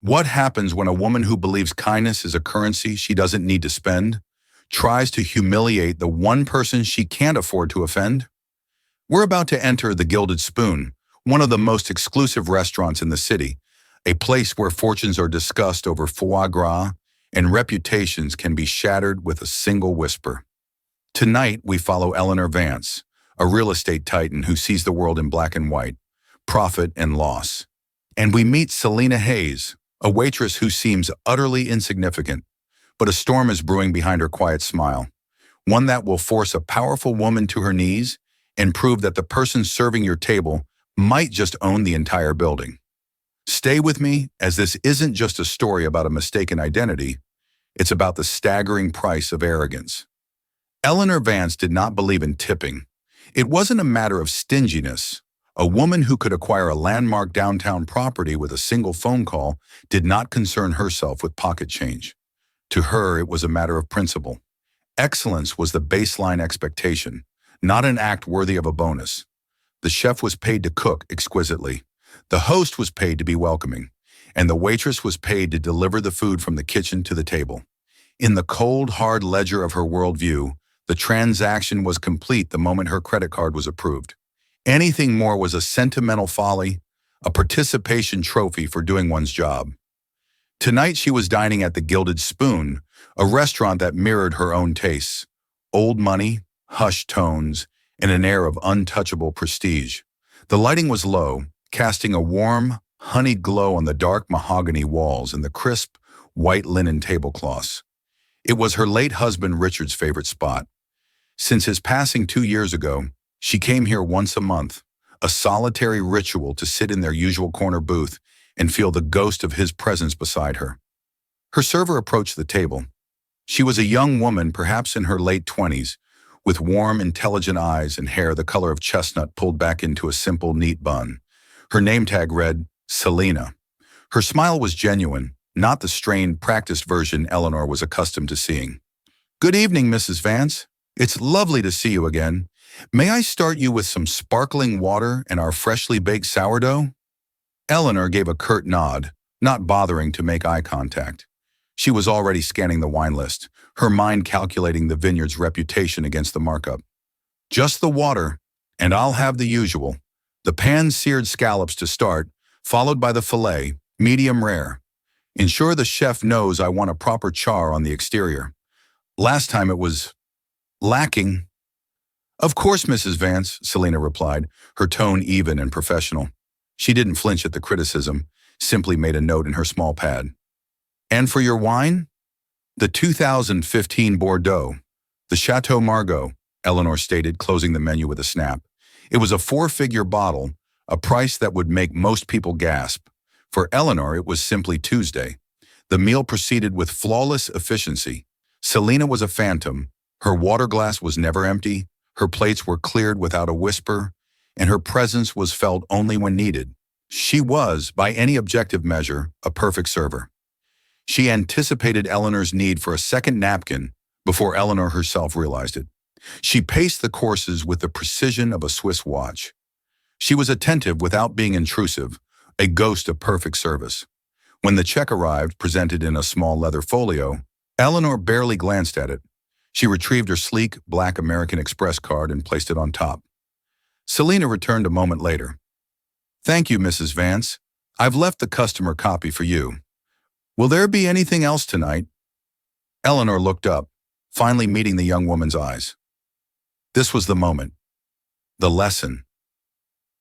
What happens when a woman who believes kindness is a currency she doesn't need to spend tries to humiliate the one person she can't afford to offend? We're about to enter the Gilded Spoon, one of the most exclusive restaurants in the city, a place where fortunes are discussed over foie gras and reputations can be shattered with a single whisper. Tonight, we follow Eleanor Vance, a real estate titan who sees the world in black and white, profit and loss. And we meet Selena Hayes, a waitress who seems utterly insignificant, but a storm is brewing behind her quiet smile, one that will force a powerful woman to her knees and prove that the person serving your table might just own the entire building. Stay with me, as this isn't just a story about a mistaken identity, it's about the staggering price of arrogance. Eleanor Vance did not believe in tipping. It wasn't a matter of stinginess. A woman who could acquire a landmark downtown property with a single phone call did not concern herself with pocket change. To her, it was a matter of principle. Excellence was the baseline expectation, not an act worthy of a bonus. The chef was paid to cook exquisitely. The host was paid to be welcoming, and the waitress was paid to deliver the food from the kitchen to the table. In the cold, hard ledger of her worldview, the transaction was complete the moment her credit card was approved. Anything more was a sentimental folly, a participation trophy for doing one's job. Tonight she was dining at the Gilded Spoon, a restaurant that mirrored her own tastes. Old money, hushed tones, and an air of untouchable prestige. The lighting was low, casting a warm, honeyed glow on the dark mahogany walls and the crisp, white linen tablecloths. It was her late husband Richard's favorite spot. Since his passing 2 years ago, she came here once a month, a solitary ritual to sit in their usual corner booth and feel the ghost of his presence beside her. Her server approached the table. She was a young woman, perhaps in her late 20s, with warm, intelligent eyes and hair the color of chestnut pulled back into a simple, neat bun. Her name tag read, Selena. Her smile was genuine, not the strained, practiced version Eleanor was accustomed to seeing. "Good evening, Mrs. Vance. It's lovely to see you again. May I start you with some sparkling water and our freshly baked sourdough?" Eleanor gave a curt nod, not bothering to make eye contact. She was already scanning the wine list, her mind calculating the vineyard's reputation against the markup. "Just the water, and I'll have the usual. The pan-seared scallops to start, followed by the filet, medium rare. Ensure the chef knows I want a proper char on the exterior. Last time it was lacking." "Of course, Mrs. Vance," Selena replied, her tone even and professional. She didn't flinch at the criticism, simply made a note in her small pad. "And for your wine?" "The 2015 Bordeaux, the Chateau Margaux," Eleanor stated, closing the menu with a snap. It was a 4-figure bottle, a price that would make most people gasp. For Eleanor, it was simply Tuesday. The meal proceeded with flawless efficiency. Selena was a phantom. Her water glass was never empty, her plates were cleared without a whisper, and her presence was felt only when needed. She was, by any objective measure, a perfect server. She anticipated Eleanor's need for a second napkin before Eleanor herself realized it. She paced the courses with the precision of a Swiss watch. She was attentive without being intrusive, a ghost of perfect service. When the check arrived, presented in a small leather folio, Eleanor barely glanced at it. She retrieved her sleek, black American Express card and placed it on top. Selena returned a moment later. "Thank you, Mrs. Vance. I've left the customer copy for you. Will there be anything else tonight?" Eleanor looked up, finally meeting the young woman's eyes. This was the moment. The lesson.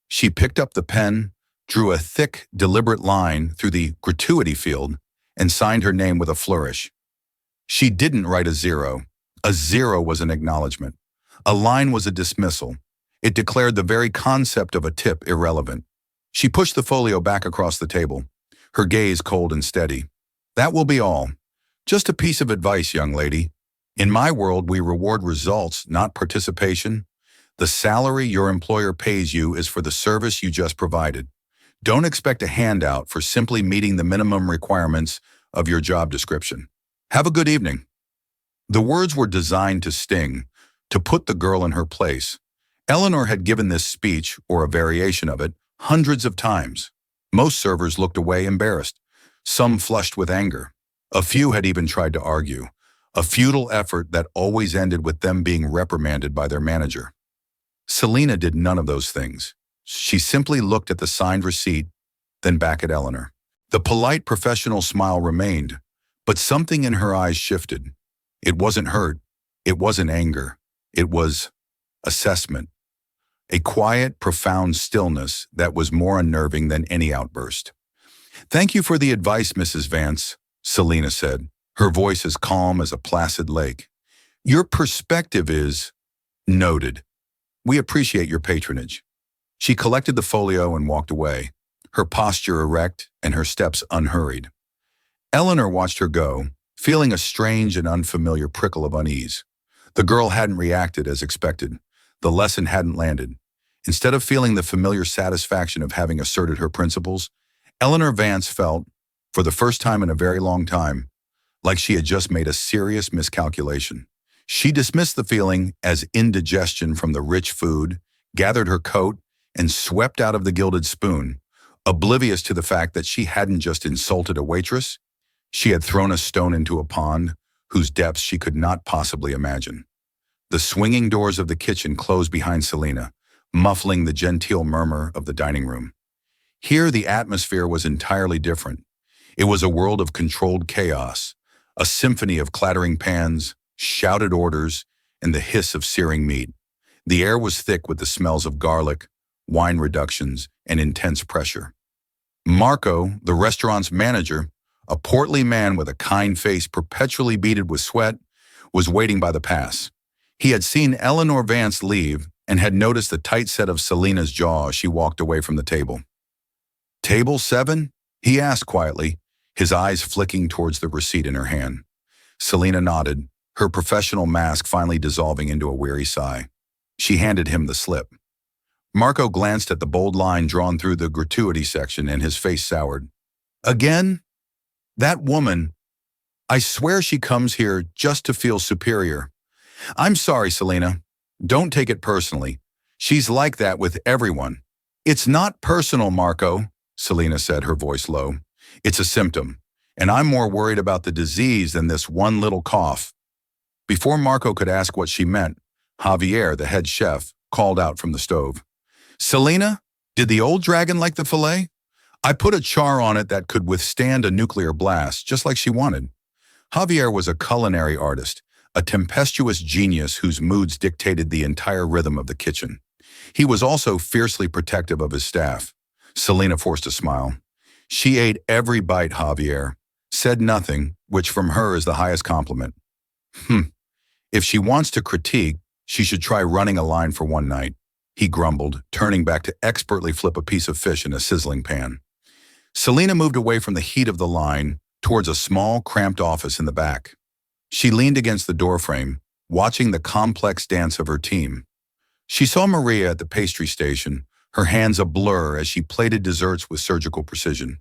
She picked up the pen, drew a thick, deliberate line through the gratuity field, and signed her name with a flourish. She didn't write a zero. A zero was an acknowledgement. A line was a dismissal. It declared the very concept of a tip irrelevant. She pushed the folio back across the table, her gaze cold and steady. "That will be all. Just a piece of advice, young lady. In my world, we reward results, not participation. The salary your employer pays you is for the service you just provided. Don't expect a handout for simply meeting the minimum requirements of your job description. Have a good evening." The words were designed to sting, to put the girl in her place. Eleanor had given this speech, or a variation of it, hundreds of times. Most servers looked away embarrassed. some flushed with anger. A few had even tried to argue, a futile effort that always ended with them being reprimanded by their manager. Selena did none of those things. She simply looked at the signed receipt, then back at Eleanor. The polite professional smile remained, but something in her eyes shifted. It wasn't hurt. It wasn't anger. It was assessment. A quiet, profound stillness that was more unnerving than any outburst. "Thank you for the advice, Mrs. Vance," Selena said, her voice as calm as a placid lake. "Your perspective is noted. We appreciate your patronage." She collected the folio and walked away, her posture erect and her steps unhurried. Eleanor watched her go, feeling a strange and unfamiliar prickle of unease. The girl hadn't reacted as expected. The lesson hadn't landed. Instead of feeling the familiar satisfaction of having asserted her principles, Eleanor Vance felt, for the first time in a very long time, like she had just made a serious miscalculation. She dismissed the feeling as indigestion from the rich food, gathered her coat, and swept out of the Gilded Spoon, oblivious to the fact that she hadn't just insulted a waitress, she had thrown a stone into a pond whose depths she could not possibly imagine. The swinging doors of the kitchen closed behind Selena, muffling the genteel murmur of the dining room. Here the atmosphere was entirely different. It was a world of controlled chaos, a symphony of clattering pans, shouted orders, and the hiss of searing meat. The air was thick with the smells of garlic, wine reductions, and intense pressure. Marco, the restaurant's manager, a portly man with a kind face perpetually beaded with sweat, was waiting by the pass. He had seen Eleanor Vance leave and had noticed the tight set of Selena's jaw as she walked away from the table. "Table 7? He asked quietly, his eyes flicking towards the receipt in her hand. Selena nodded, her professional mask finally dissolving into a weary sigh. She handed him the slip. Marco glanced at the bold line drawn through the gratuity section and his face soured. "Again? That woman. I swear she comes here just to feel superior. I'm sorry, Selena. Don't take it personally. She's like that with everyone." "It's not personal, Marco," Selena said, her voice low. "It's a symptom, and I'm more worried about the disease than this one little cough." Before Marco could ask what she meant, Javier, the head chef, called out from the stove. "Selena, did the old dragon like the filet? I put a char on it that could withstand a nuclear blast, just like she wanted." Javier was a culinary artist, a tempestuous genius whose moods dictated the entire rhythm of the kitchen. He was also fiercely protective of his staff. Selena forced a smile. She ate every bite, Javier, said nothing, which from her is the highest compliment. If she wants to critique, she should try running a line for one night, he grumbled, turning back to expertly flip a piece of fish in a sizzling pan. Selena moved away from the heat of the line towards a small, cramped office in the back. She leaned against the doorframe, watching the complex dance of her team. She saw Maria at the pastry station, her hands a blur as she plated desserts with surgical precision.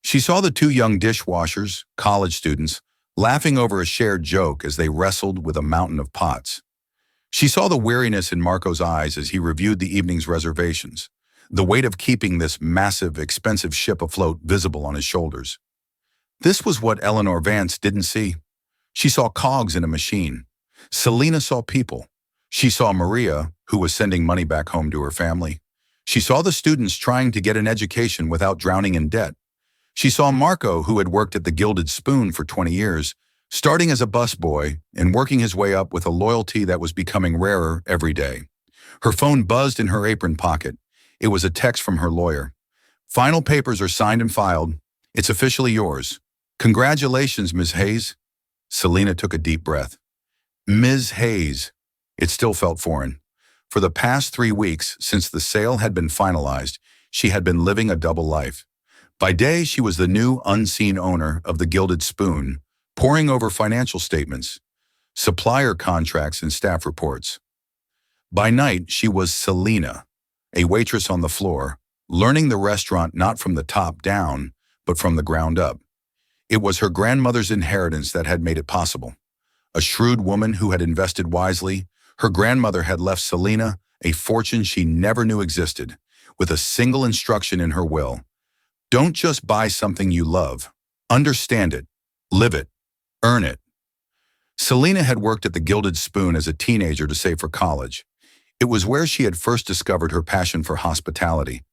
She saw the two young dishwashers, college students, laughing over a shared joke as they wrestled with a mountain of pots. She saw the weariness in Marco's eyes as he reviewed the evening's reservations, the weight of keeping this massive, expensive ship afloat visible on his shoulders. This was what Eleanor Vance didn't see. She saw cogs in a machine. Selena saw people. She saw Maria, who was sending money back home to her family. She saw the students trying to get an education without drowning in debt. She saw Marco, who had worked at the Gilded Spoon for 20 years, starting as a busboy and working his way up with a loyalty that was becoming rarer every day. Her phone buzzed in her apron pocket. It was a text from her lawyer. "Final papers are signed and filed. It's officially yours. Congratulations, Ms. Hayes." Selena took a deep breath. Ms. Hayes. It still felt foreign. For the past 3 weeks, since the sale had been finalized, she had been living a double life. By day, she was the new, unseen owner of the Gilded Spoon, poring over financial statements, supplier contracts, and staff reports. By night, she was Selena, a waitress on the floor, learning the restaurant not from the top down, but from the ground up. It was her grandmother's inheritance that had made it possible. A shrewd woman who had invested wisely, her grandmother had left Selena a fortune she never knew existed, with a single instruction in her will. Don't just buy something you love, Understand it, live it, earn it. Selena had worked at the Gilded Spoon as a teenager to save for college. It was where she had first discovered her passion for hospitality.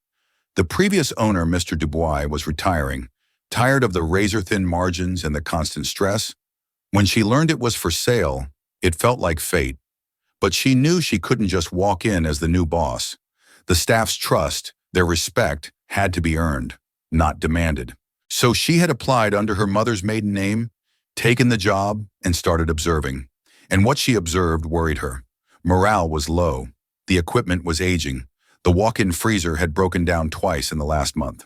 The previous owner, Mr. Dubois, was retiring, tired of the razor-thin margins and the constant stress. When she learned it was for sale, it felt like fate. But she knew she couldn't just walk in as the new boss. The staff's trust, their respect, had to be earned, not demanded. So she had applied under her mother's maiden name, taken the job, and started observing. And what she observed worried her. Morale was low. The equipment was aging. The walk-in freezer had broken down twice in the last month.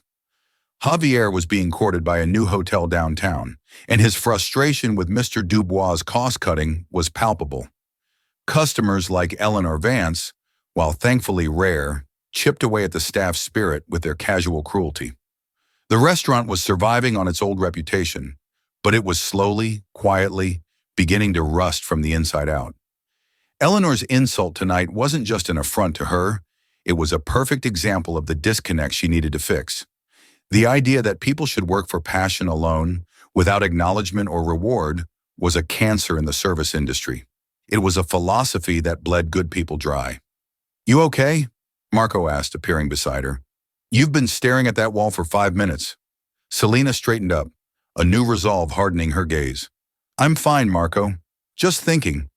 Javier was being courted by a new hotel downtown, and his frustration with Mr. Dubois' cost-cutting was palpable. Customers like Eleanor Vance, while thankfully rare, chipped away at the staff's spirit with their casual cruelty. The restaurant was surviving on its old reputation, but it was slowly, quietly, beginning to rust from the inside out. Eleanor's insult tonight wasn't just an affront to her, it was a perfect example of the disconnect she needed to fix. The idea that people should work for passion alone, without acknowledgement or reward, was a cancer in the service industry. It was a philosophy that bled good people dry. "You okay?" Marco asked, appearing beside her. "You've been staring at that wall for 5 minutes." Selena straightened up, a new resolve hardening her gaze. "I'm fine, Marco. Just thinking.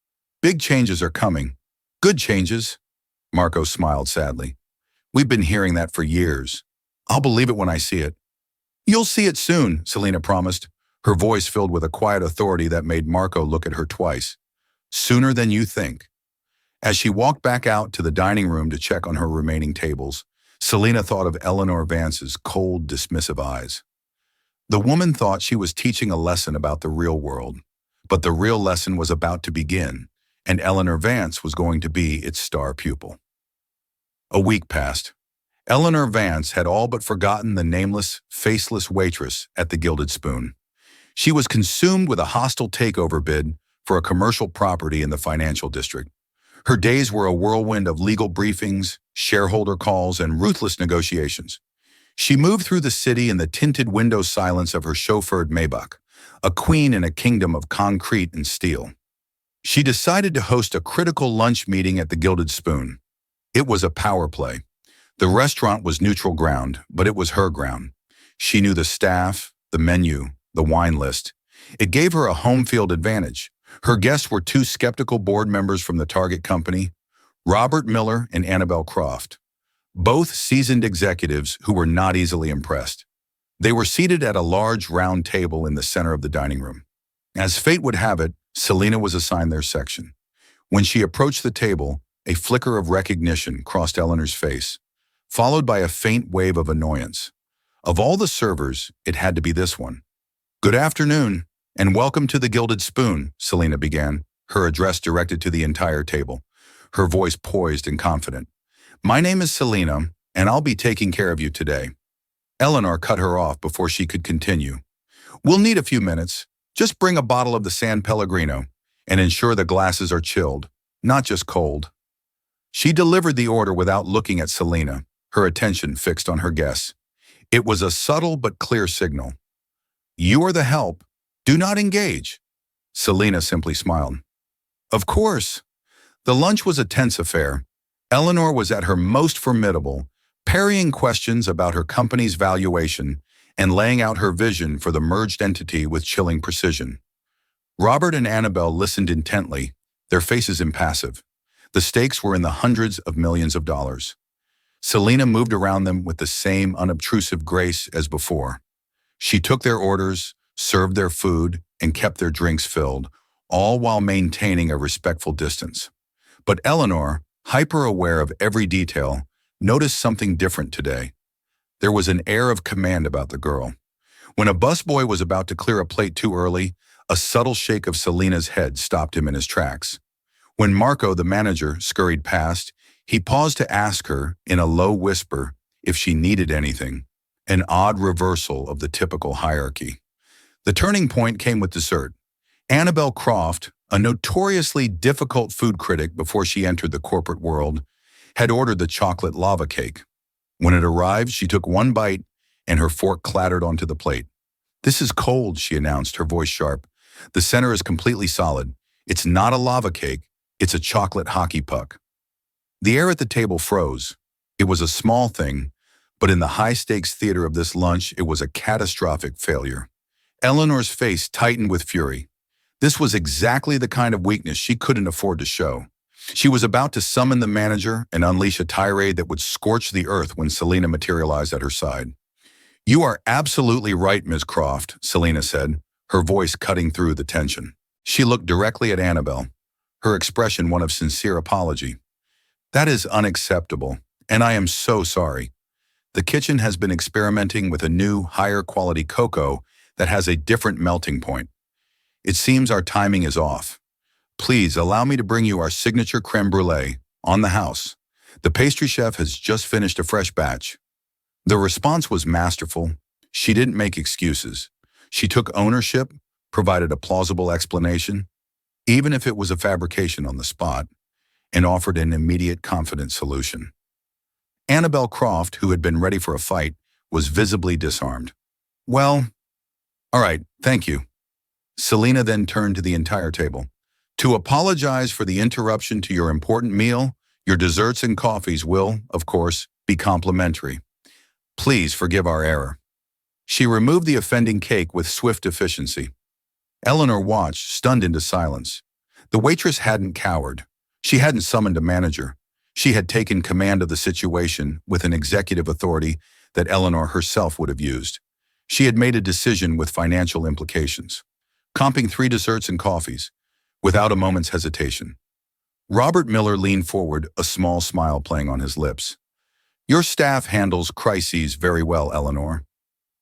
Big changes are coming. Good changes." Marco smiled sadly. "We've been hearing that for years. I'll believe it when I see it." "You'll see it soon," Selena promised, her voice filled with a quiet authority that made Marco look at her twice. "Sooner than you think." As she walked back out to the dining room to check on her remaining tables, Selena thought of Eleanor Vance's cold, dismissive eyes. The woman thought she was teaching a lesson about the real world, but the real lesson was about to begin, and Eleanor Vance was going to be its star pupil. A week passed. Eleanor Vance had all but forgotten the nameless, faceless waitress at the Gilded Spoon. She was consumed with a hostile takeover bid for a commercial property in the financial district. Her days were a whirlwind of legal briefings, shareholder calls, and ruthless negotiations. She moved through the city in the tinted window silence of her chauffeured Maybach, a queen in a kingdom of concrete and steel. She decided to host a critical lunch meeting at the Gilded Spoon. It was a power play. The restaurant was neutral ground, but it was her ground. She knew the staff, the menu, the wine list. It gave her a home field advantage. Her guests were two skeptical board members from the target company, Robert Miller and Annabelle Croft, both seasoned executives who were not easily impressed. They were seated at a large round table in the center of the dining room. As fate would have it, Selena was assigned their section. When she approached the table, a flicker of recognition crossed Eleanor's face, followed by a faint wave of annoyance. Of all the servers, it had to be this one. "Good afternoon, and welcome to the Gilded Spoon," Selena began, her address directed to the entire table, her voice poised and confident. "My name is Selena, and I'll be taking care of you today." Eleanor cut her off before she could continue. "We'll need a few minutes. Just bring a bottle of the San Pellegrino, and ensure the glasses are chilled, not just cold." She delivered the order without looking at Selena, her attention fixed on her guests. It was a subtle but clear signal. "You are the help. Do not engage." Selena simply smiled. Of course. The lunch was a tense affair. Eleanor was at her most formidable, parrying questions about her company's valuation and laying out her vision for the merged entity with chilling precision. Robert and Annabelle listened intently, their faces impassive. The stakes were in the hundreds of millions of dollars. Selena moved around them with the same unobtrusive grace as before. She took their orders, served their food, and kept their drinks filled, all while maintaining a respectful distance. But Eleanor, hyper-aware of every detail, noticed something different today. There was an air of command about the girl. When a busboy was about to clear a plate too early, a subtle shake of Selena's head stopped him in his tracks. When Marco, the manager, scurried past, he paused to ask her, in a low whisper, if she needed anything, an odd reversal of the typical hierarchy. The turning point came with dessert. Annabelle Croft, a notoriously difficult food critic before she entered the corporate world, had ordered the chocolate lava cake. When it arrived, she took one bite and her fork clattered onto the plate. "This is cold," she announced, her voice sharp. "The center is completely solid. It's not a lava cake, it's a chocolate hockey puck." The air at the table froze. It was a small thing, but in the high-stakes theater of this lunch, it was a catastrophic failure. Eleanor's face tightened with fury. This was exactly the kind of weakness she couldn't afford to show. She was about to summon the manager and unleash a tirade that would scorch the earth when Selena materialized at her side. "You are absolutely right, Ms. Croft," Selena said, her voice cutting through the tension. She looked directly at Annabelle, her expression one of sincere apology. "That is unacceptable, and I am so sorry. The kitchen has been experimenting with a new, higher quality cocoa that has a different melting point. It seems our timing is off. Please allow me to bring you our signature creme brulee, on the house. The pastry chef has just finished a fresh batch." The response was masterful. She didn't make excuses. She took ownership, provided a plausible explanation, even if it was a fabrication on the spot, and offered an immediate, confident solution. Annabelle Croft, who had been ready for a fight, was visibly disarmed. "Well, all right, thank you." Selena then turned to the entire table. "To apologize for the interruption to your important meal, your desserts and coffees will, of course, be complimentary. Please forgive our error." She removed the offending cake with swift efficiency. Eleanor watched, stunned into silence. The waitress hadn't cowered. She hadn't summoned a manager. She had taken command of the situation with an executive authority that Eleanor herself would have used. She had made a decision with financial implications, comping 3 desserts and coffees, without a moment's hesitation. Robert Miller leaned forward, a small smile playing on his lips. "Your staff handles crises very well, Eleanor."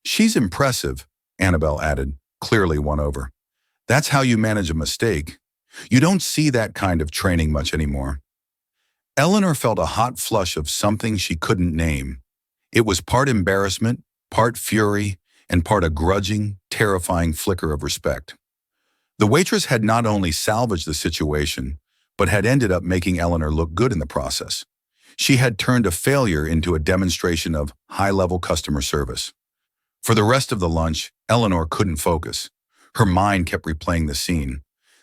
"She's impressive," Annabelle added, clearly won over. "That's how you manage a mistake. You don't see that kind of training much anymore." Eleanor felt a hot flush of something she couldn't name. It was part embarrassment, part fury, and part a grudging, terrifying flicker of respect. The waitress had not only salvaged the situation, but had ended up making Eleanor look good in the process. She had turned a failure into a demonstration of high-level customer service. For the rest of the lunch, Eleanor couldn't focus. Her mind kept replaying the scene,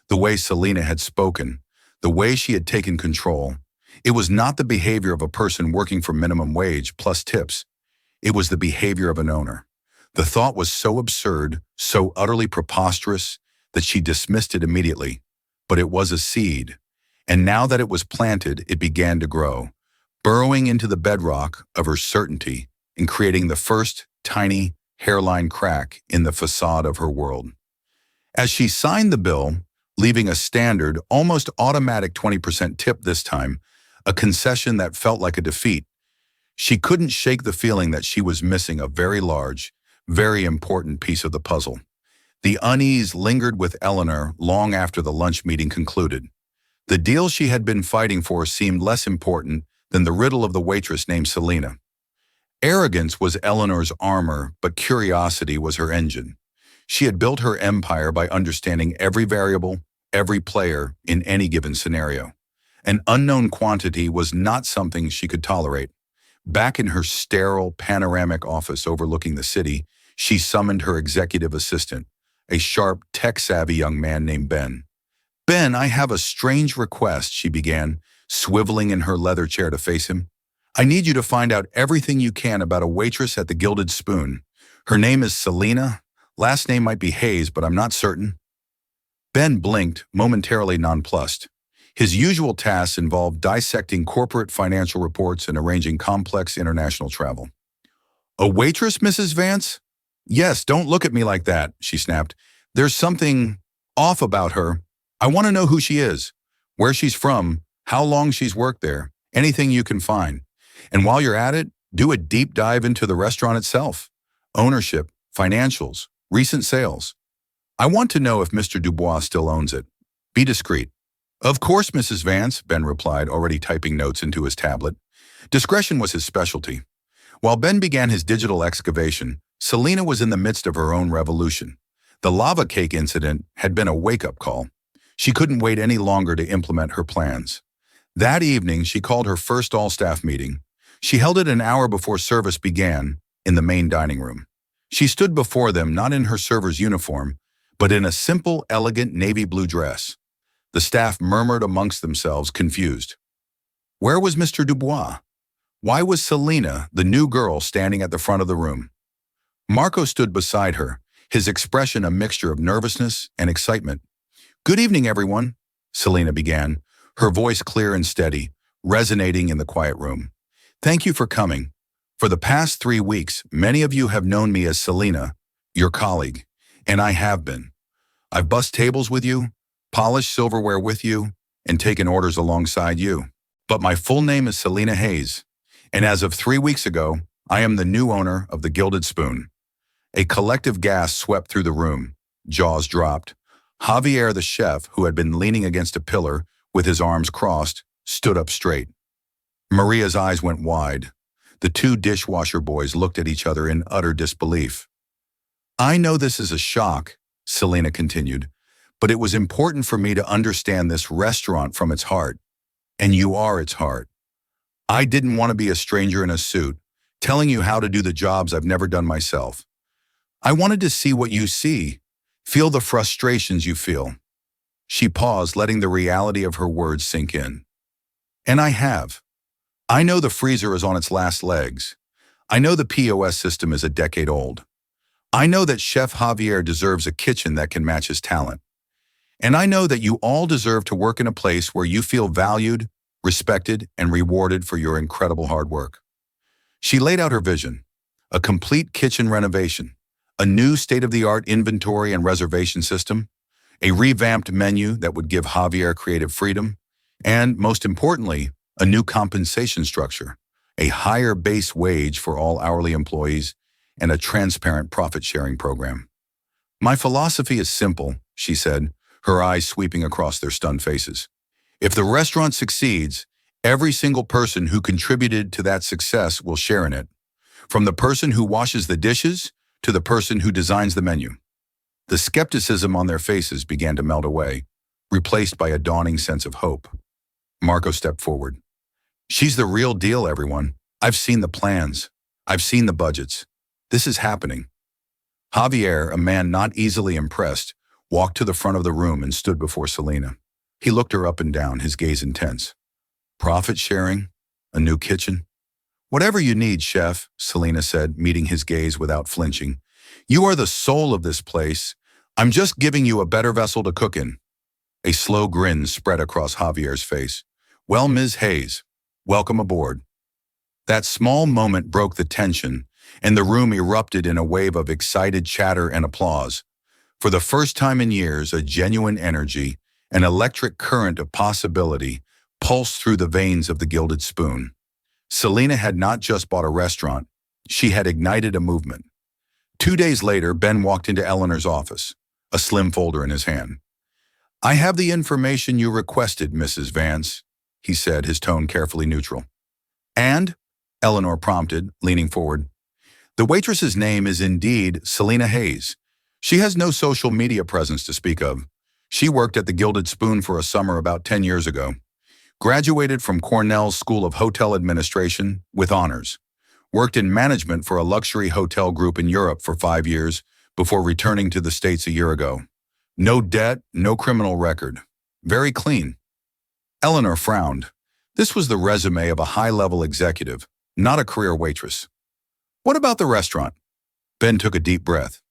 the way Selena had spoken, the way she had taken control. It was not the behavior of a person working for minimum wage plus tips. It was the behavior of an owner. The thought was so absurd, so utterly preposterous, that she dismissed it immediately. But it was a seed, and now that it was planted, it began to grow, burrowing into the bedrock of her certainty and creating the first tiny hairline crack in the facade of her world. As she signed the bill, leaving a standard, almost automatic 20% tip this time, a concession that felt like a defeat, she couldn't shake the feeling that she was missing a very large, very important piece of the puzzle. The unease lingered with Eleanor long after the lunch meeting concluded. The deal she had been fighting for seemed less important than the riddle of the waitress named Selena. Arrogance was Eleanor's armor, but curiosity was her engine. She had built her empire by understanding every variable, every player in any given scenario. An unknown quantity was not something she could tolerate. Back in her sterile, panoramic office overlooking the city, she summoned her executive assistant, a sharp, tech-savvy young man named Ben. "Ben, I have a strange request," she began, swiveling in her leather chair to face him. "I need you to find out everything you can about a waitress at the Gilded Spoon. Her name is Selena. Last name might be Hayes, but I'm not certain." Ben blinked, momentarily nonplussed. His usual tasks involved dissecting corporate financial reports and arranging complex international travel. "A waitress, Mrs. Vance?" "Yes, don't look at me like that," she snapped. "There's something off about her. I want to know who she is, where she's from, how long she's worked there, anything you can find. And while you're at it, do a deep dive into the restaurant itself. Ownership, financials, recent sales. I want to know if Mr. Dubois still owns it. Be discreet." "Of course, Mrs. Vance," Ben replied, already typing notes into his tablet. Discretion was his specialty. While Ben began his digital excavation, Selena was in the midst of her own revolution. The lava cake incident had been a wake-up call. She couldn't wait any longer to implement her plans. That evening, she called her first all-staff meeting. She held it an hour before service began in the main dining room. She stood before them not in her server's uniform, but in a simple, elegant navy blue dress. The staff murmured amongst themselves, confused. Where was Mr. Dubois? Why was Selena, the new girl, standing at the front of the room? Marco stood beside her, his expression a mixture of nervousness and excitement. Good evening, everyone, Selena began, her voice clear and steady, resonating in the quiet room. Thank you for coming. For the past 3 weeks, many of you have known me as Selena, your colleague, and I have been. I've bussed tables with you, polished silverware with you, and taken orders alongside you. But my full name is Selena Hayes, and as of 3 weeks ago, I am the new owner of the Gilded Spoon. A collective gasp swept through the room. Jaws dropped. Javier, the chef, who had been leaning against a pillar with his arms crossed, stood up straight. Maria's eyes went wide. The 2 dishwasher boys looked at each other in utter disbelief. I know this is a shock, Selena continued, but it was important for me to understand this restaurant from its heart. And you are its heart. I didn't want to be a stranger in a suit, telling you how to do the jobs I've never done myself. I wanted to see what you see, feel the frustrations you feel. She paused, letting the reality of her words sink in. And I have. I know the freezer is on its last legs. I know the POS system is a decade old. I know that Chef Javier deserves a kitchen that can match his talent. And I know that you all deserve to work in a place where you feel valued, respected, and rewarded for your incredible hard work. She laid out her vision: a complete kitchen renovation, a new state-of-the-art inventory and reservation system, a revamped menu that would give Javier creative freedom, and, most importantly, a new compensation structure, a higher base wage for all hourly employees, and a transparent profit-sharing program. My philosophy is simple, she said, her eyes sweeping across their stunned faces. If the restaurant succeeds, every single person who contributed to that success will share in it, from the person who washes the dishes to the person who designs the menu. The skepticism on their faces began to melt away, replaced by a dawning sense of hope. Marco stepped forward. She's the real deal, everyone. I've seen the plans. I've seen the budgets. This is happening. Javier, a man not easily impressed, walked to the front of the room and stood before Selena. He looked her up and down, his gaze intense. Profit sharing? A new kitchen? Whatever you need, chef, Selena said, meeting his gaze without flinching. You are the soul of this place. I'm just giving you a better vessel to cook in. A slow grin spread across Javier's face. Well, Ms. Hayes, welcome aboard. That small moment broke the tension, and the room erupted in a wave of excited chatter and applause. For the first time in years, a genuine energy, an electric current of possibility, pulsed through the veins of the Gilded Spoon. Selena had not just bought a restaurant, she had ignited a movement. 2 days later, Ben walked into Eleanor's office, a slim folder in his hand. I have the information you requested, Mrs. Vance, he said, his tone carefully neutral. And? Eleanor prompted, leaning forward. The waitress's name is indeed Selena Hayes. She has no social media presence to speak of. She worked at the Gilded Spoon for a summer about 10 years ago. Graduated from Cornell's School of Hotel Administration with honors. Worked in management for a luxury hotel group in Europe for 5 years before returning to the States a year ago. No debt, no criminal record. Very clean. Eleanor frowned. This was the resume of a high-level executive, not a career waitress. What about the restaurant? Ben took a deep breath.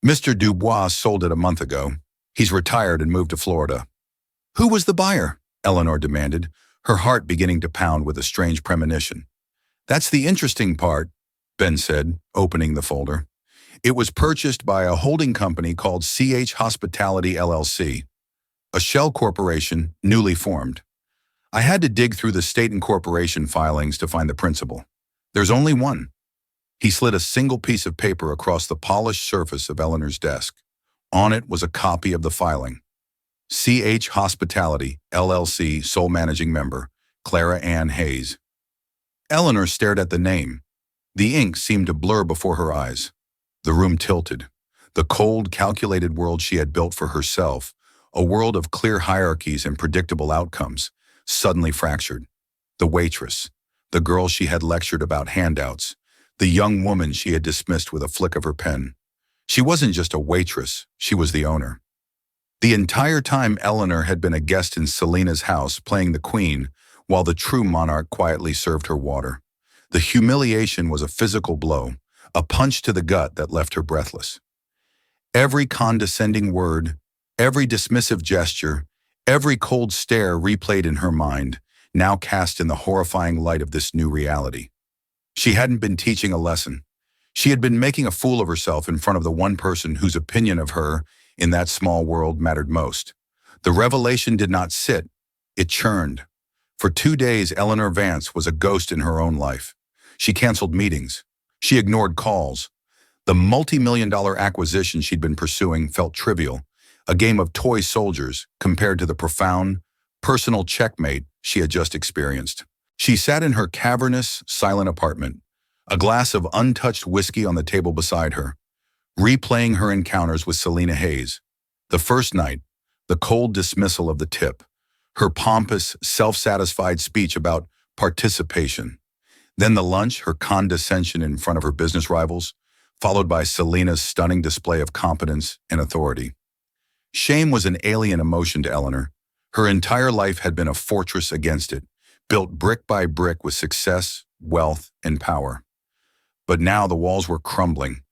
Mr. Dubois sold it a month ago. He's retired and moved to Florida. Who was the buyer? Eleanor demanded, her heart beginning to pound with a strange premonition. That's the interesting part, Ben said, opening the folder. It was purchased by a holding company called CH Hospitality LLC, a shell corporation newly formed. I had to dig through the state and corporation filings to find the principal. There's only one. He slid a single piece of paper across the polished surface of Eleanor's desk. On it was a copy of the filing. CH Hospitality, LLC, sole managing member, Clara Ann Hayes. Eleanor stared at the name. The ink seemed to blur before her eyes. The room tilted. The cold, calculated world she had built for herself, a world of clear hierarchies and predictable outcomes, suddenly fractured. The waitress, the girl she had lectured about handouts, the young woman she had dismissed with a flick of her pen. She wasn't just a waitress, she was the owner. The entire time Eleanor had been a guest in Selena's house playing the queen, while the true monarch quietly served her water. The humiliation was a physical blow, a punch to the gut that left her breathless. Every condescending word, every dismissive gesture, every cold stare replayed in her mind, now cast in the horrifying light of this new reality. She hadn't been teaching a lesson. She had been making a fool of herself in front of the one person whose opinion of her in that small world mattered most. The revelation did not sit, it churned. For 2 days, Eleanor Vance was a ghost in her own life. She canceled meetings. She ignored calls. The multi-million-dollar acquisition she'd been pursuing felt trivial, a game of toy soldiers compared to the profound, personal checkmate she had just experienced. She sat in her cavernous, silent apartment, a glass of untouched whiskey on the table beside her, replaying her encounters with Selena Hayes. The first night, the cold dismissal of the tip, her pompous, self-satisfied speech about participation. Then the lunch, her condescension in front of her business rivals, followed by Selena's stunning display of competence and authority. Shame was an alien emotion to Eleanor. Her entire life had been a fortress against it, built brick by brick with success, wealth, and power. But now the walls were crumbling.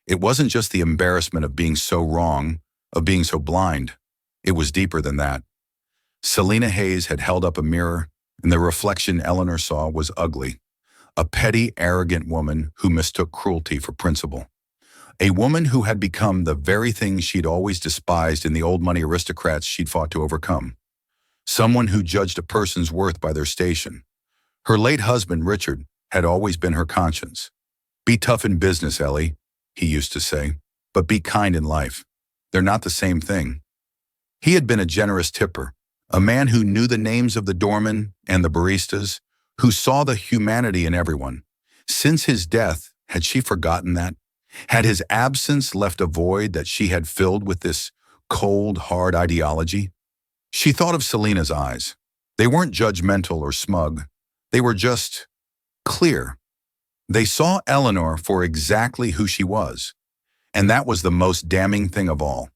It wasn't just the embarrassment of being so wrong, of being so blind. It was deeper than that. Selena Hayes had held up a mirror, and the reflection Eleanor saw was ugly. A petty, arrogant woman who mistook cruelty for principle. A woman who had become the very thing she'd always despised in the old money aristocrats she'd fought to overcome. Someone who judged a person's worth by their station. Her late husband, Richard, had always been her conscience. "Be tough in business, Ellie," he used to say, "but be kind in life. They're not the same thing." He had been a generous tipper, a man who knew the names of the doormen and the baristas, who saw the humanity in everyone. Since his death, had she forgotten that? Had his absence left a void that she had filled with this cold, hard ideology? She thought of Selena's eyes. They weren't judgmental or smug. They were just clear. They saw Eleanor for exactly who she was, and that was the most damning thing of all.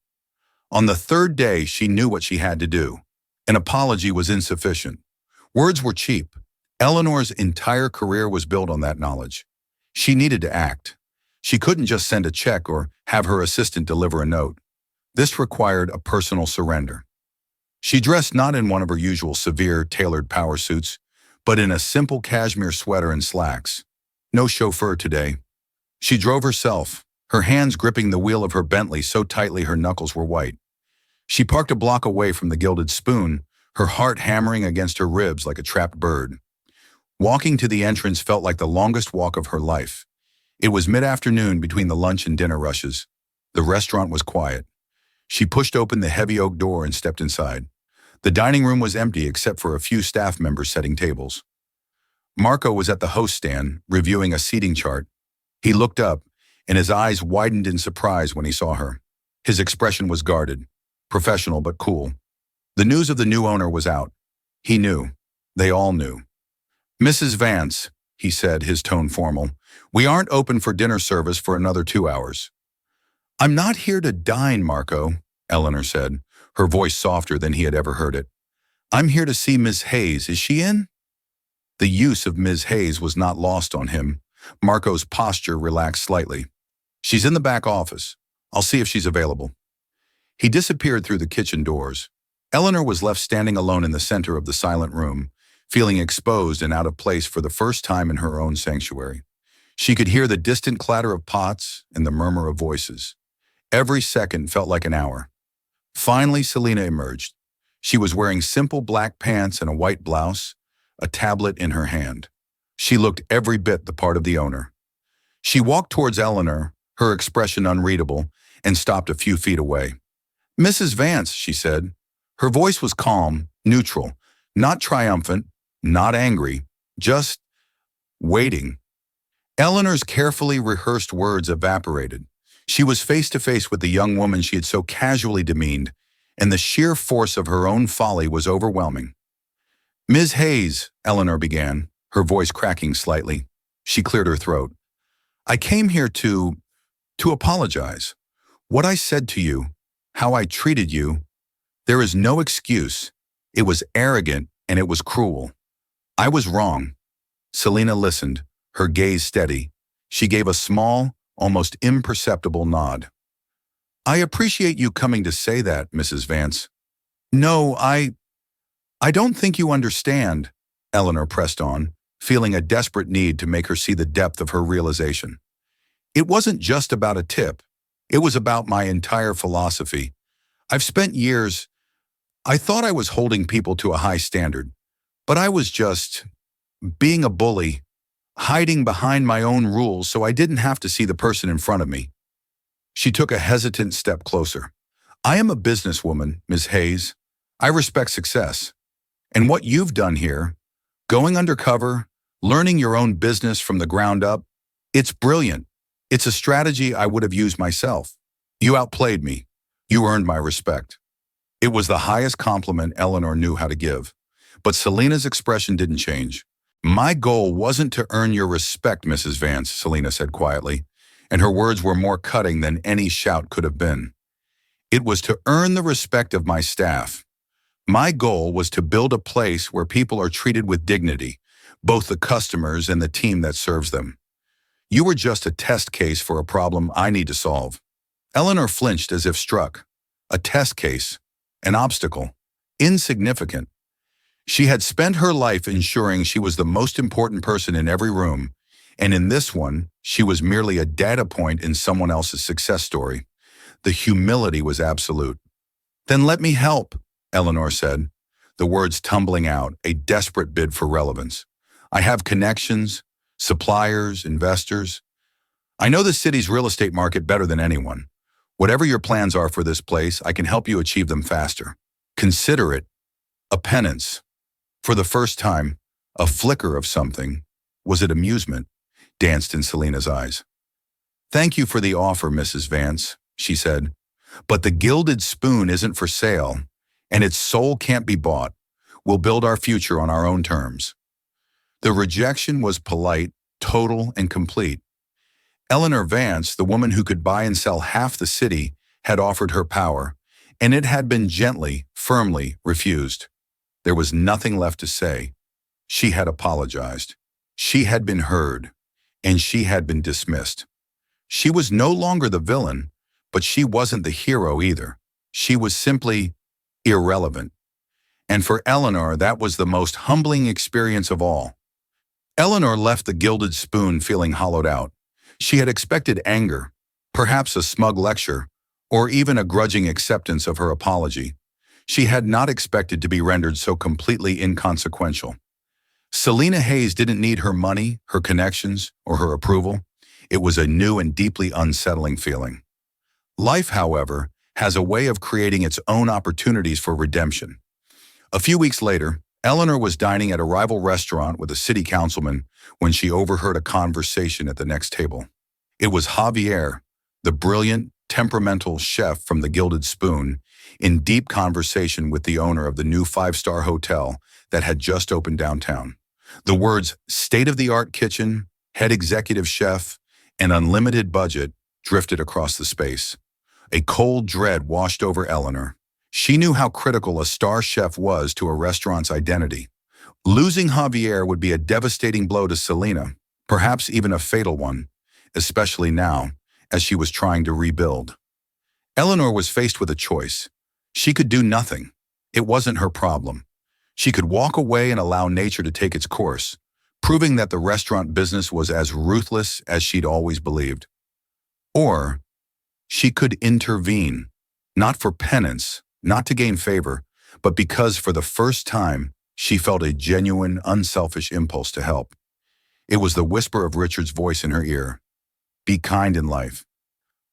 On the third day, she knew what she had to do. An apology was insufficient. Words were cheap. Eleanor's entire career was built on that knowledge. She needed to act. She couldn't just send a check or have her assistant deliver a note. This required a personal surrender. She dressed not in one of her usual severe, tailored power suits, but in a simple cashmere sweater and slacks. No chauffeur today. She drove herself, her hands gripping the wheel of her Bentley so tightly her knuckles were white. She parked a block away from the Gilded Spoon, her heart hammering against her ribs like a trapped bird. Walking to the entrance felt like the longest walk of her life. It was mid-afternoon between the lunch and dinner rushes. The restaurant was quiet. She pushed open the heavy oak door and stepped inside. The dining room was empty except for a few staff members setting tables. Marco was at the host stand, reviewing a seating chart. He looked up, and his eyes widened in surprise when he saw her. His expression was guarded, professional but cool. The news of the new owner was out. He knew. They all knew. "Mrs. Vance," he said, his tone formal, "we aren't open for dinner service for another 2 hours." "I'm not here to dine, Marco," Eleanor said, her voice softer than he had ever heard it. "I'm here to see Miss Hayes. Is she in?" The use of Ms. Hayes was not lost on him. Marco's posture relaxed slightly. "She's in the back office. I'll see if she's available." He disappeared through the kitchen doors. Eleanor was left standing alone in the center of the silent room, feeling exposed and out of place for the first time in her own sanctuary. She could hear the distant clatter of pots and the murmur of voices. Every second felt like an hour. Finally, Selena emerged. She was wearing simple black pants and a white blouse, a tablet in her hand. She looked every bit the part of the owner. She walked towards Eleanor, her expression unreadable, and stopped a few feet away. "Mrs. Vance," she said. Her voice was calm, neutral, not triumphant, not angry, just waiting. Eleanor's carefully rehearsed words evaporated. She was face to face with the young woman she had so casually demeaned, and the sheer force of her own folly was overwhelming. "Ms. Hayes," Eleanor began, her voice cracking slightly. She cleared her throat. I came here to apologize. What I said to you, how I treated you, there is no excuse. It was arrogant and it was cruel. I was wrong." Selena listened, her gaze steady. She gave a small, almost imperceptible nod. "I appreciate you coming to say that, Mrs. Vance." "No, I don't think you understand," Eleanor pressed on, feeling a desperate need to make her see the depth of her realization. "It wasn't just about a tip. It was about my entire philosophy. I've spent years. I thought I was holding people to a high standard, but I was just being a bully, hiding behind my own rules so I didn't have to see the person in front of me." She took a hesitant step closer. "I am a businesswoman, Ms. Hayes. I respect success. And what you've done here, going undercover, learning your own business from the ground up, it's brilliant. It's a strategy I would have used myself. You outplayed me. You earned my respect." It was the highest compliment Eleanor knew how to give. But Selena's expression didn't change. "My goal wasn't to earn your respect, Mrs. Vance," Selena said quietly, and her words were more cutting than any shout could have been. "It was to earn the respect of my staff. My goal was to build a place where people are treated with dignity, both the customers and the team that serves them. You were just a test case for a problem I need to solve." Eleanor flinched as if struck. A test case, an obstacle, insignificant. She had spent her life ensuring she was the most important person in every room, and in this one, she was merely a data point in someone else's success story. The humility was absolute. "Then let me help," Eleanor said, the words tumbling out, a desperate bid for relevance. "I have connections, suppliers, investors. I know the city's real estate market better than anyone. Whatever your plans are for this place, I can help you achieve them faster. Consider it a penance." For the first time, a flicker of something, was it amusement, danced in Selena's eyes. "Thank you for the offer, Mrs. Vance," she said, "but the gilded spoon isn't for sale, and its soul can't be bought. We'll build our future on our own terms." The rejection was polite, total, and complete. Eleanor Vance, the woman who could buy and sell half the city, had offered her power, and it had been gently, firmly refused. There was nothing left to say. She had apologized. She had been heard, and she had been dismissed. She was no longer the villain, but she wasn't the hero either. She was simply irrelevant. And for Eleanor, that was the most humbling experience of all. Eleanor left the gilded spoon feeling hollowed out. She had expected anger, perhaps a smug lecture, or even a grudging acceptance of her apology. She had not expected to be rendered so completely inconsequential. Selena Hayes didn't need her money, her connections, or her approval. It was a new and deeply unsettling feeling. Life, however, has a way of creating its own opportunities for redemption. A few weeks later, Eleanor was dining at a rival restaurant with a city councilman when she overheard a conversation at the next table. It was Javier, the brilliant, temperamental chef from the Gilded Spoon, in deep conversation with the owner of the new five-star hotel that had just opened downtown. The words state-of-the-art kitchen, head executive chef, and unlimited budget drifted across the space. A cold dread washed over Eleanor. She knew how critical a star chef was to a restaurant's identity. Losing Javier would be a devastating blow to Selena, perhaps even a fatal one, especially now, as she was trying to rebuild. Eleanor was faced with a choice. She could do nothing. It wasn't her problem. She could walk away and allow nature to take its course, proving that the restaurant business was as ruthless as she'd always believed. Or she could intervene, not for penance, not to gain favor, but because for the first time, she felt a genuine, unselfish impulse to help. It was the whisper of Richard's voice in her ear. Be kind in life.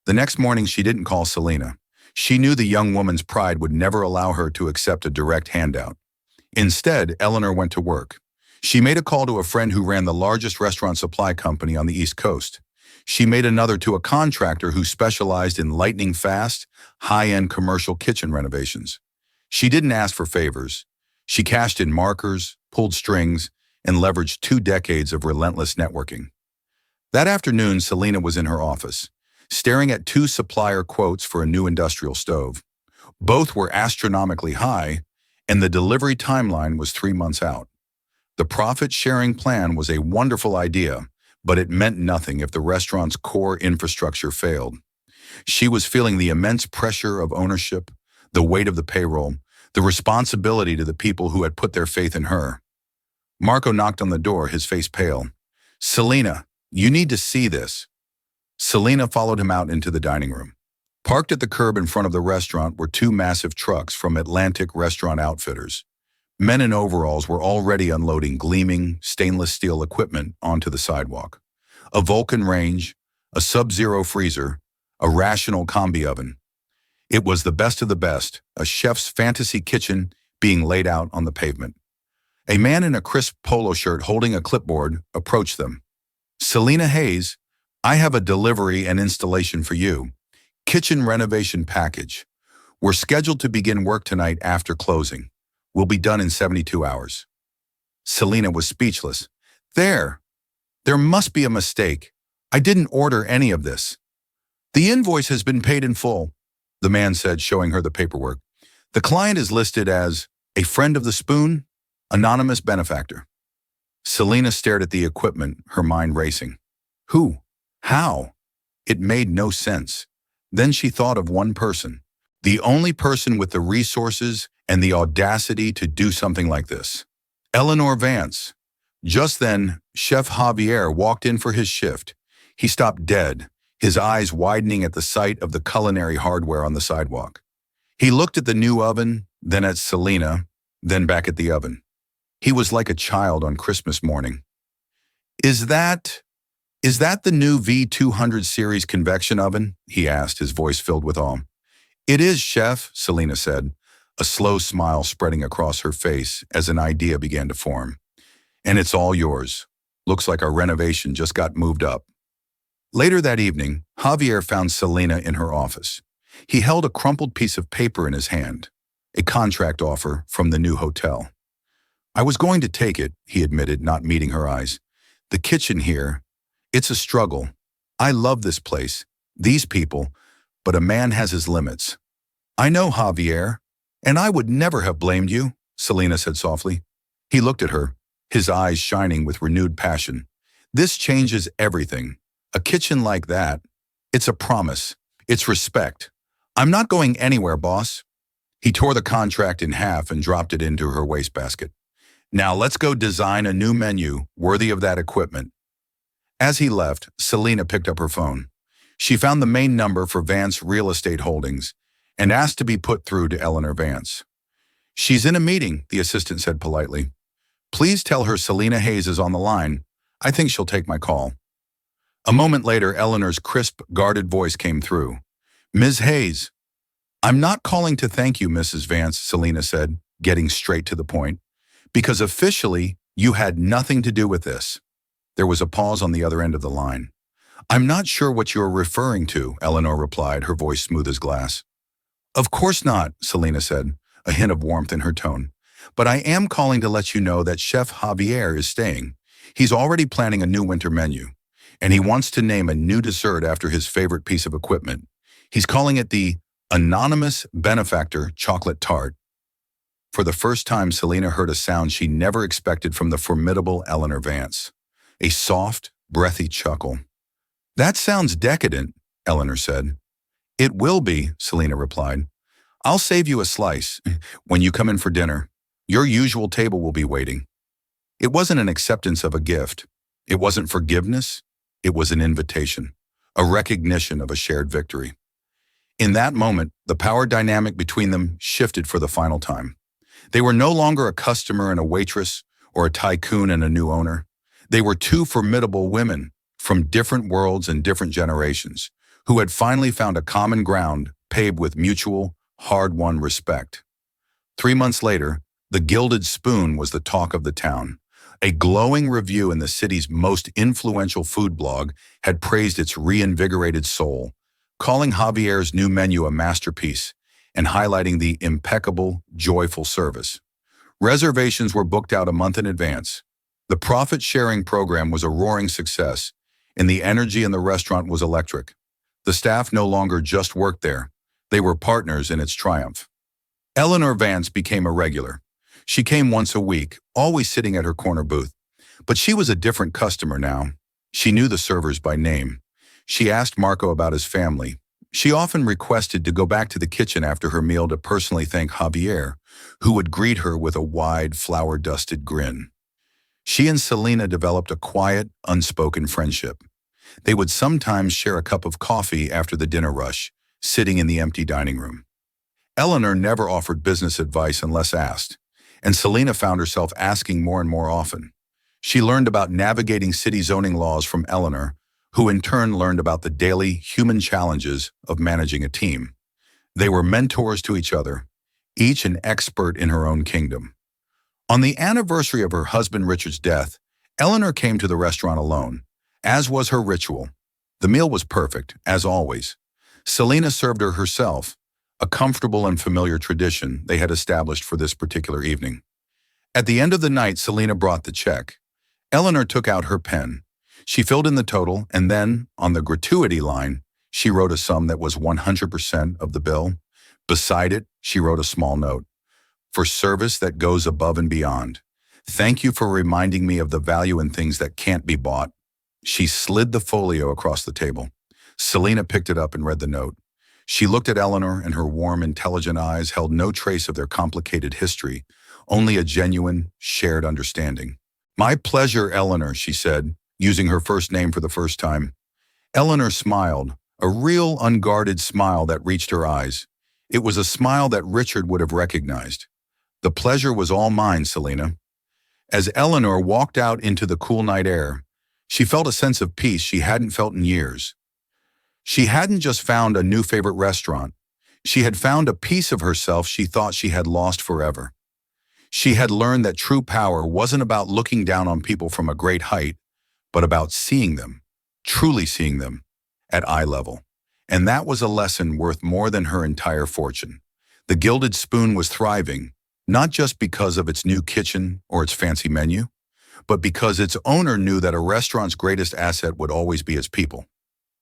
The next morning, she didn't call Selena. She knew the young woman's pride would never allow her to accept a direct handout. Instead, Eleanor went to work. She made a call to a friend who ran the largest restaurant supply company on the East Coast. She made another to a contractor who specialized in lightning-fast, high-end commercial kitchen renovations. She didn't ask for favors. She cashed in markers, pulled strings, and leveraged 2 decades of relentless networking. That afternoon, Selena was in her office, staring at two supplier quotes for a new industrial stove. Both were astronomically high, and the delivery timeline was 3 months out. The profit-sharing plan was a wonderful idea, but it meant nothing if the restaurant's core infrastructure failed. She was feeling the immense pressure of ownership, the weight of the payroll, the responsibility to the people who had put their faith in her. Marco knocked on the door, his face pale. "Selena, you need to see this." Selena followed him out into the dining room. Parked at the curb in front of the restaurant were two massive trucks from Atlantic Restaurant Outfitters. Men in overalls were already unloading gleaming, stainless steel equipment onto the sidewalk. A Vulcan range, a Sub-Zero freezer, a rational combi oven. It was the best of the best, a chef's fantasy kitchen being laid out on the pavement. A man in a crisp polo shirt holding a clipboard approached them. "Selena Hayes, I have a delivery and installation for you. Kitchen renovation package. We're scheduled to begin work tonight after closing. We'll be done in 72 hours. Selena was speechless. There must be a mistake. I didn't order any of this." "The invoice has been paid in full," the man said, showing her the paperwork. "The client is listed as a friend of the spoon, anonymous benefactor." Selena stared at the equipment, her mind racing. Who? How? It made no sense. Then she thought of one person, the only person with the resources and the audacity to do something like this. Eleanor Vance. Just then, Chef Javier walked in for his shift. He stopped dead, his eyes widening at the sight of the culinary hardware on the sidewalk. He looked at the new oven, then at Selena, then back at the oven. He was like a child on Christmas morning. Is that the new V200 series convection oven?" he asked, his voice filled with awe. "It is, Chef," Selena said, a slow smile spreading across her face as an idea began to form. "And it's all yours. Looks like our renovation just got moved up." Later that evening, Javier found Selena in her office. He held a crumpled piece of paper in his hand, a contract offer from the new hotel. "I was going to take it," he admitted, not meeting her eyes. "The kitchen here, it's a struggle. I love this place, these people, but a man has his limits." "I know, Javier, and I would never have blamed you," Selena said softly. He looked at her, his eyes shining with renewed passion. "This changes everything. A kitchen like that, it's a promise. It's respect. I'm not going anywhere, boss." He tore the contract in half and dropped it into her wastebasket. "Now let's go design a new menu worthy of that equipment." As he left, Selena picked up her phone. She found the main number for Vance Real Estate Holdings and asked to be put through to Eleanor Vance. "She's in a meeting," the assistant said politely. "Please tell her Selena Hayes is on the line. I think she'll take my call." A moment later, Eleanor's crisp, guarded voice came through. "Ms. Hayes." "I'm not calling to thank you, Mrs. Vance," Selena said, getting straight to the point, "because officially, you had nothing to do with this." There was a pause on the other end of the line. "I'm not sure what you're referring to," Eleanor replied, her voice smooth as glass. "Of course not," Selena said, a hint of warmth in her tone. "But I am calling to let you know that Chef Javier is staying. He's already planning a new winter menu, and he wants to name a new dessert after his favorite piece of equipment. He's calling it the Anonymous Benefactor Chocolate Tart." For the first time, Selena heard a sound she never expected from the formidable Eleanor Vance. A soft, breathy chuckle. "That sounds decadent," Eleanor said. "It will be," Selena replied. "I'll save you a slice when you come in for dinner. Your usual table will be waiting." It wasn't an acceptance of a gift. It wasn't forgiveness. It was an invitation, a recognition of a shared victory. In that moment, the power dynamic between them shifted for the final time. They were no longer a customer and a waitress, or a tycoon and a new owner. They were two formidable women from different worlds and different generations who had finally found a common ground paved with mutual, hard-won respect. 3 months later, The Gilded Spoon was the talk of the town. A glowing review in the city's most influential food blog had praised its reinvigorated soul, calling Javier's new menu a masterpiece and highlighting the impeccable, joyful service. Reservations were booked out a month in advance. The profit-sharing program was a roaring success, and the energy in the restaurant was electric. The staff no longer just worked there. They were partners in its triumph. Eleanor Vance became a regular. She came once a week, always sitting at her corner booth. But she was a different customer now. She knew the servers by name. She asked Marco about his family. She often requested to go back to the kitchen after her meal to personally thank Javier, who would greet her with a wide, flour-dusted grin. She and Selena developed a quiet, unspoken friendship. They would sometimes share a cup of coffee after the dinner rush, sitting in the empty dining room. Eleanor never offered business advice unless asked, and Selena found herself asking more and more often. She learned about navigating city zoning laws from Eleanor, who in turn learned about the daily human challenges of managing a team. They were mentors to each other, each an expert in her own kingdom. On the anniversary of her husband Richard's death, Eleanor came to the restaurant alone, as was her ritual. The meal was perfect, as always. Selena served her herself, a comfortable and familiar tradition they had established for this particular evening. At the end of the night, Selena brought the check. Eleanor took out her pen. She filled in the total, and then, on the gratuity line, she wrote a sum that was 100% of the bill. Beside it, she wrote a small note. For service that goes above and beyond. Thank you for reminding me of the value in things that can't be bought. She slid the folio across the table. Selena picked it up and read the note. She looked at Eleanor, and her warm, intelligent eyes held no trace of their complicated history, only a genuine, shared understanding. My pleasure, Eleanor, she said, using her first name for the first time. Eleanor smiled, a real, unguarded smile that reached her eyes. It was a smile that Richard would have recognized. The pleasure was all mine, Selena. As Eleanor walked out into the cool night air, she felt a sense of peace she hadn't felt in years. She hadn't just found a new favorite restaurant. She had found a piece of herself she thought she had lost forever. She had learned that true power wasn't about looking down on people from a great height, but about seeing them, truly seeing them, at eye level. And that was a lesson worth more than her entire fortune. The Gilded Spoon was thriving, not just because of its new kitchen or its fancy menu, but because its owner knew that a restaurant's greatest asset would always be its people.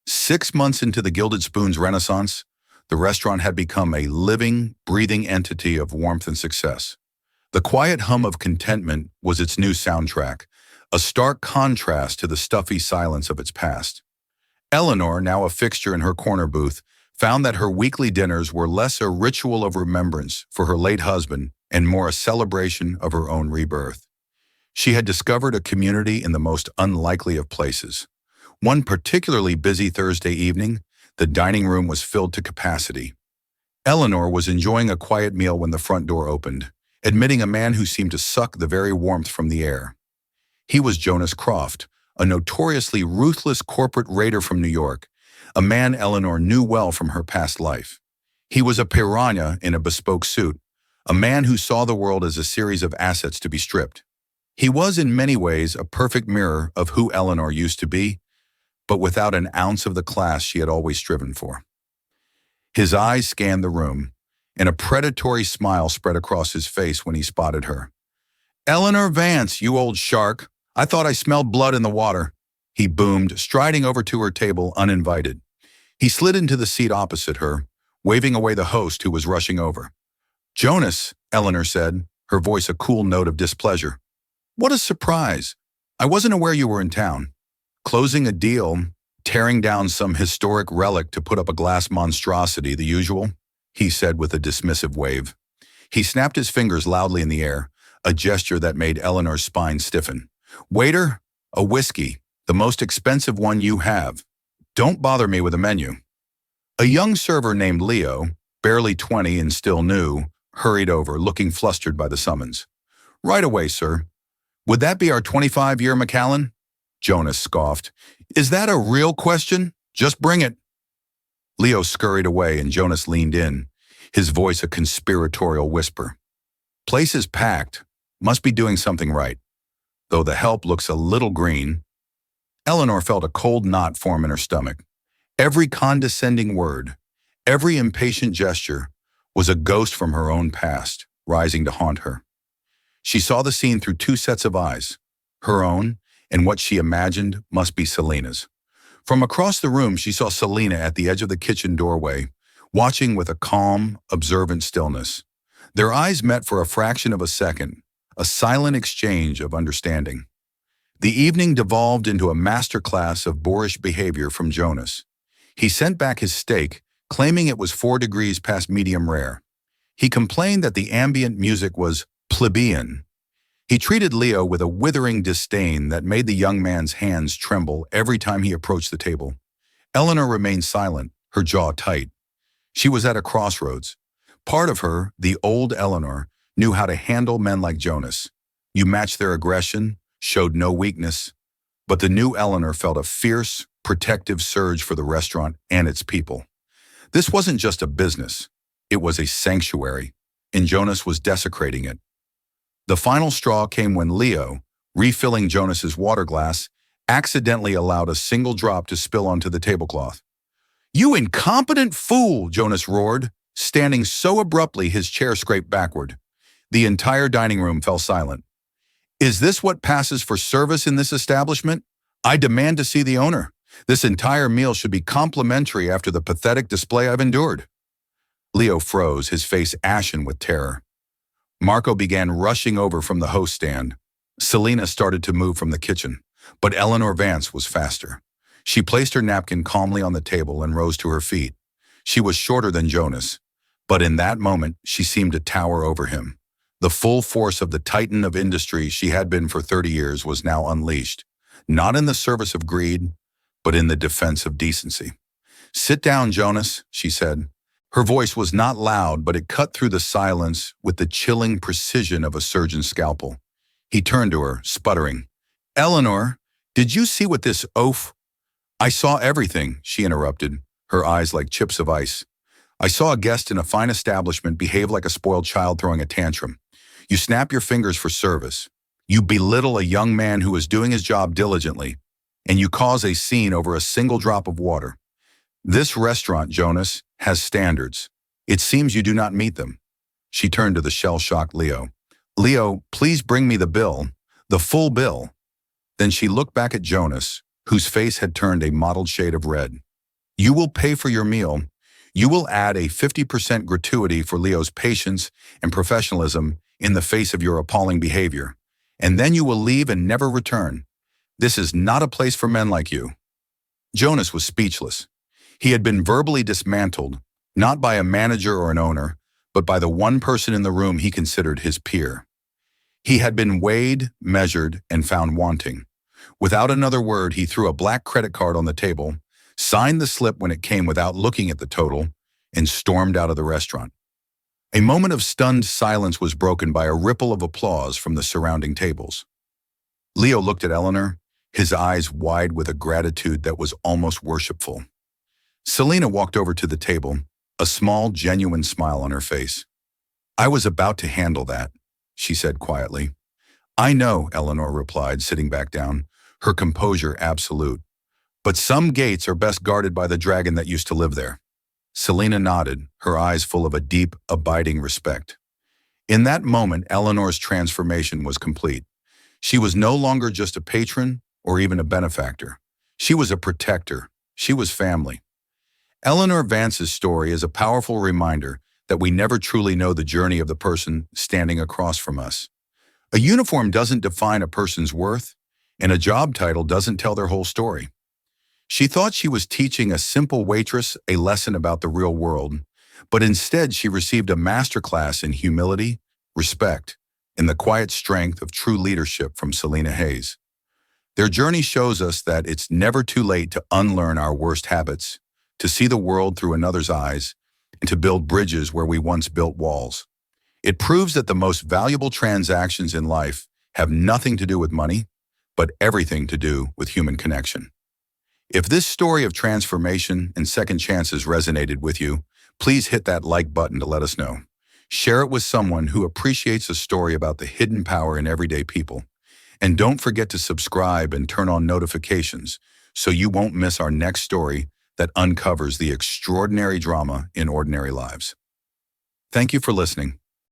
6 months into the Gilded Spoon's renaissance, the restaurant had become a living, breathing entity of warmth and success. The quiet hum of contentment was its new soundtrack, a stark contrast to the stuffy silence of its past. Eleanor, now a fixture in her corner booth, found that her weekly dinners were less a ritual of remembrance for her late husband and more a celebration of her own rebirth. She had discovered a community in the most unlikely of places. One particularly busy Thursday evening, the dining room was filled to capacity. Eleanor was enjoying a quiet meal when the front door opened, admitting a man who seemed to suck the very warmth from the air. He was Jonas Croft, a notoriously ruthless corporate raider from New York, a man Eleanor knew well from her past life. He was a piranha in a bespoke suit, a man who saw the world as a series of assets to be stripped. He was in many ways a perfect mirror of who Eleanor used to be, but without an ounce of the class she had always striven for. His eyes scanned the room, and a predatory smile spread across his face when he spotted her. "Eleanor Vance, you old shark. I thought I smelled blood in the water," he boomed, striding over to her table uninvited. He slid into the seat opposite her, waving away the host who was rushing over. "Jonas," Eleanor said, her voice a cool note of displeasure. "What a surprise. I wasn't aware you were in town. Closing a deal, tearing down some historic relic to put up a glass monstrosity, the usual," he said with a dismissive wave. He snapped his fingers loudly in the air, a gesture that made Eleanor's spine stiffen. "Waiter, a whiskey, the most expensive one you have. Don't bother me with a menu." A young server named Leo, barely 20 and still new, hurried over, looking flustered by the summons. "Right away, sir. Would that be our 25-year Macallan?" Jonas scoffed. "Is that a real question? Just bring it." Leo scurried away and Jonas leaned in, his voice a conspiratorial whisper. "Place is packed. Must be doing something right. Though the help looks a little green." Eleanor felt a cold knot form in her stomach. Every condescending word, every impatient gesture was a ghost from her own past, rising to haunt her. She saw the scene through two sets of eyes, her own and what she imagined must be Selena's. From across the room, she saw Selena at the edge of the kitchen doorway, watching with a calm, observant stillness. Their eyes met for a fraction of a second, a silent exchange of understanding. The evening devolved into a masterclass of boorish behavior from Jonas. He sent back his steak, claiming it was 4 degrees past medium rare. He complained that the ambient music was plebeian. He treated Leo with a withering disdain that made the young man's hands tremble every time he approached the table. Eleanor remained silent, her jaw tight. She was at a crossroads. Part of her, the old Eleanor, knew how to handle men like Jonas. You matched their aggression, showed no weakness. But the new Eleanor felt a fierce, protective surge for the restaurant and its people. This wasn't just a business. It was a sanctuary, and Jonas was desecrating it. The final straw came when Leo, refilling Jonas's water glass, accidentally allowed a single drop to spill onto the tablecloth. "You incompetent fool!" Jonas roared, standing so abruptly his chair scraped backward. The entire dining room fell silent. "Is this what passes for service in this establishment? I demand to see the owner. This entire meal should be complimentary after the pathetic display I've endured." Leo froze, his face ashen with terror. Marco began rushing over from the host stand. Selena started to move from the kitchen, but Eleanor Vance was faster. She placed her napkin calmly on the table and rose to her feet. She was shorter than Jonas, but in that moment she seemed to tower over him. The full force of the titan of industry she had been for 30 years was now unleashed, not in the service of greed, but in the defense of decency. "Sit down, Jonas," she said. Her voice was not loud, but it cut through the silence with the chilling precision of a surgeon's scalpel. He turned to her, sputtering. "Eleanor, did you see what this oaf—" "I saw everything," she interrupted, her eyes like chips of ice. "I saw a guest in a fine establishment behave like a spoiled child throwing a tantrum. You snap your fingers for service. You belittle a young man who is doing his job diligently, and you cause a scene over a single drop of water. This restaurant, Jonas, has standards. It seems you do not meet them." She turned to the shell-shocked Leo. "Leo, please bring me the bill, the full bill." Then she looked back at Jonas, whose face had turned a mottled shade of red. "You will pay for your meal. You will add a 50% gratuity for Leo's patience and professionalism in the face of your appalling behavior. And then you will leave and never return. This is not a place for men like you." Jonas was speechless. He had been verbally dismantled, not by a manager or an owner, but by the one person in the room he considered his peer. He had been weighed, measured, and found wanting. Without another word, he threw a black credit card on the table, signed the slip when it came without looking at the total, and stormed out of the restaurant. A moment of stunned silence was broken by a ripple of applause from the surrounding tables. Leo looked at Eleanor, his eyes wide with a gratitude that was almost worshipful. Selena walked over to the table, a small, genuine smile on her face. "I was about to handle that," she said quietly. "I know," Eleanor replied, sitting back down, her composure absolute. "But some gates are best guarded by the dragon that used to live there." Selena nodded, her eyes full of a deep, abiding respect. In that moment, Eleanor's transformation was complete. She was no longer just a patron or even a benefactor. She was a protector. She was family. Eleanor Vance's story is a powerful reminder that we never truly know the journey of the person standing across from us. A uniform doesn't define a person's worth, and a job title doesn't tell their whole story. She thought she was teaching a simple waitress a lesson about the real world, but instead she received a masterclass in humility, respect, and the quiet strength of true leadership from Selena Hayes. Their journey shows us that it's never too late to unlearn our worst habits, to see the world through another's eyes, and to build bridges where we once built walls. It proves that the most valuable transactions in life have nothing to do with money, but everything to do with human connection. If this story of transformation and second chances resonated with you, please hit that like button to let us know. Share it with someone who appreciates a story about the hidden power in everyday people. And don't forget to subscribe and turn on notifications so you won't miss our next story that uncovers the extraordinary drama in ordinary lives. Thank you for listening.